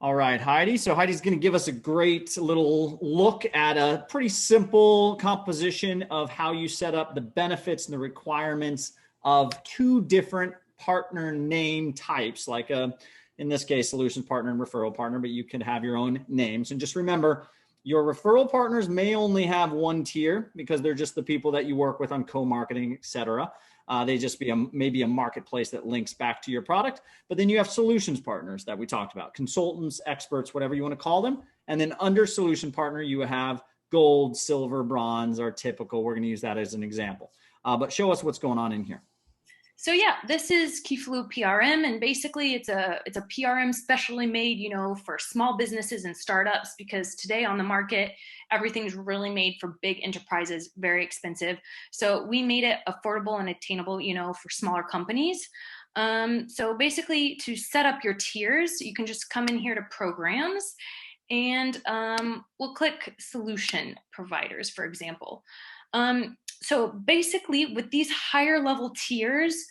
All right, Heidi. So Heidi's going to give us a great little look at a pretty simple composition of how you set up the benefits and the requirements of two different partner name types, like in this case, solutions partner and referral partner, but you could have your own names. And just remember, your referral partners may only have one tier because they're just the people that you work with on co-marketing, et cetera. They just be maybe a marketplace that links back to your product. But then you have solutions partners that we talked about, consultants, experts, whatever you want to call them. And then under solution partner, you have gold, silver, bronze are typical. We're going to use that as an example. But show us what's going on in here. So yeah, this is Kiflo PRM, and basically it's a PRM specially made, for small businesses and startups, because today on the market, everything's really made for big enterprises, very expensive. So we made it affordable and attainable, for smaller companies. So basically, to set up your tiers, you can just come in here to programs, and we'll click solution providers, for example. So basically, with these higher level tiers,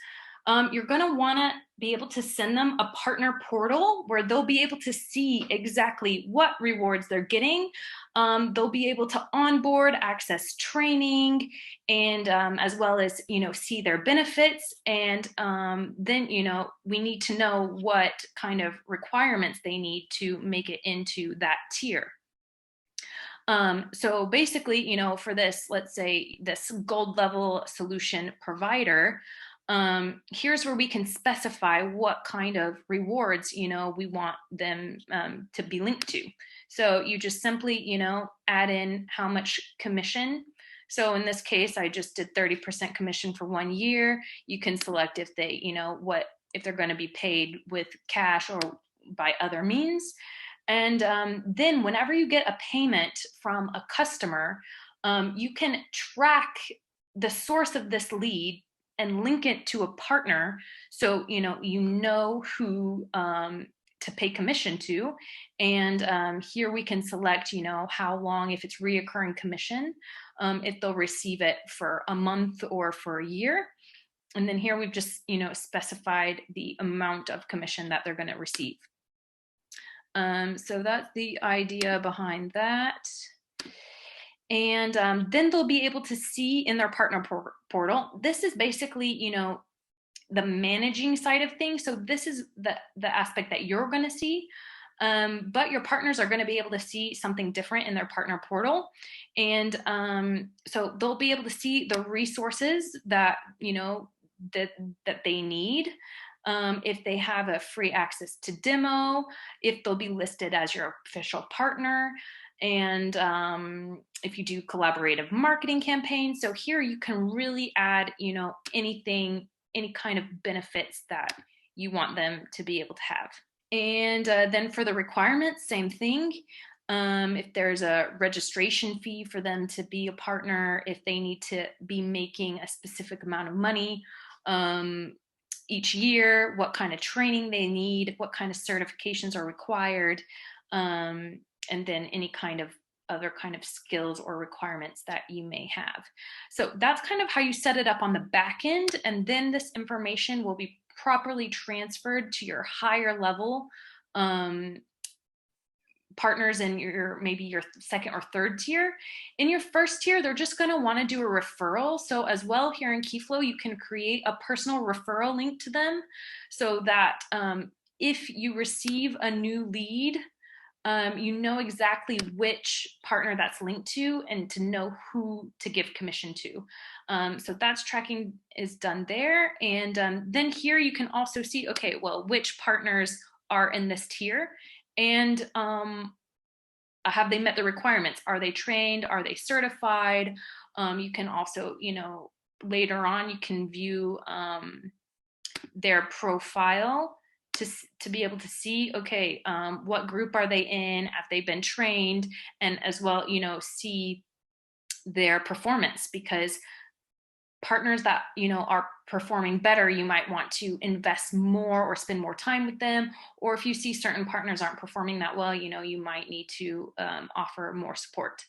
you're going to want to be able to send them a partner portal where they'll be able to see exactly what rewards they're getting. They'll be able to onboard, access training, and as well as, see their benefits. And then, we need to know what kind of requirements they need to make it into that tier. So basically, for this, let's say this gold level solution provider, here's where we can specify what kind of rewards, we want them to be linked to. So you just simply, add in how much commission. So in this case, I just did 30% commission for 1 year. You can select if they, if they're going to be paid with cash or by other means. And then whenever you get a payment from a customer, you can track the source of this lead and link it to a partner. So, you know who to pay commission to. And here we can select, how long, if it's reoccurring commission, if they'll receive it for a month or for a year. And then here we've just, specified the amount of commission that they're going to receive. So that's the idea behind that. And then they'll be able to see in their partner portal. This is basically, the managing side of things. So this is the aspect that you're going to see. But your partners are going to be able to see something different in their partner portal. And so they'll be able to see the resources that, that they need. If they have a free access to demo, if they'll be listed as your official partner, and if you do collaborative marketing campaigns. So here you can really add, anything, any kind of benefits that you want them to be able to have. And then for the requirements, same thing. If there's a registration fee for them to be a partner, if they need to be making a specific amount of money, each year, what kind of training they need, what kind of certifications are required, and then any kind of other kind of skills or requirements that you may have. So that's kind of how you set it up on the back end. And then this information will be properly transferred to your higher level partners in maybe your second or third tier. In your first tier, they're just going to want to do a referral. So as well, here in Kiflo, you can create a personal referral link to them so that if you receive a new lead, you know exactly which partner that's linked to and to know who to give commission to. So that's tracking is done there. And then here you can also see, okay, well, which partners are in this tier, and have they met the requirements? Are they trained? Are they certified? You can also, later on, you can view their profile to be able to see, okay, what group are they in? Have they been trained? And as well, see their performance, because partners that are performing better, you might want to invest more or spend more time with them. Or if you see certain partners aren't performing that well, you might need to offer more support.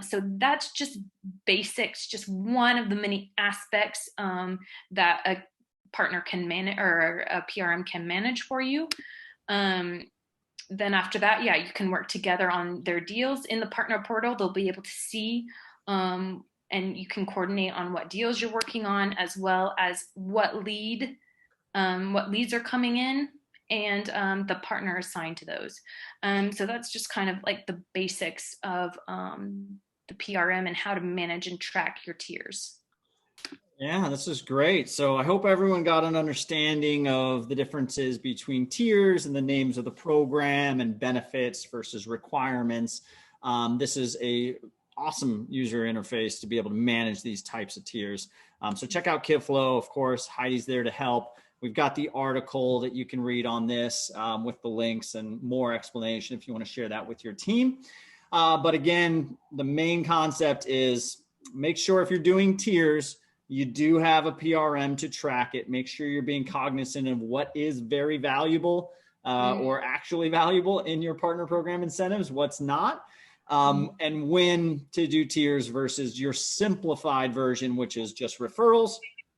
So that's just basics, just one of the many aspects that a partner can manage, or a PRM can manage for you. then after that, yeah, you can work together on their deals in the partner portal. They'll be able to see, and you can coordinate on what deals you're working on, as well as what leads are coming in, and the partner assigned to those. So that's just kind of like the basics of the PRM and how to manage and track your tiers. Yeah, this is great. So I hope everyone got an understanding of the differences between tiers and the names of the program and benefits versus requirements. This is a awesome user interface to be able to manage these types of tiers. So check out Kiflo. Of course, Heidi's there to help. We've got the article that you can read on this with the links and more explanation if you want to share that with your team. But again, the main concept is make sure if you're doing tiers, you do have a PRM to track it. Make sure you're being cognizant of what is very valuable or actually valuable in your partner program incentives, what's not, and when to do tiers versus your simplified version, which is just referrals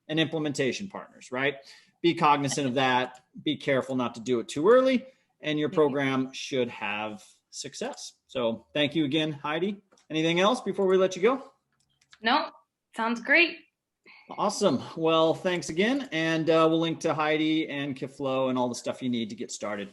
and implementation partners, right? Be cognizant of that. Be careful not to do it too early, and your program should have success. So thank you again, Heidi. Anything else before we let you go? No, sounds great. Awesome. Well, thanks again. And we'll link to Heidi and Kiflo and all the stuff you need to get started.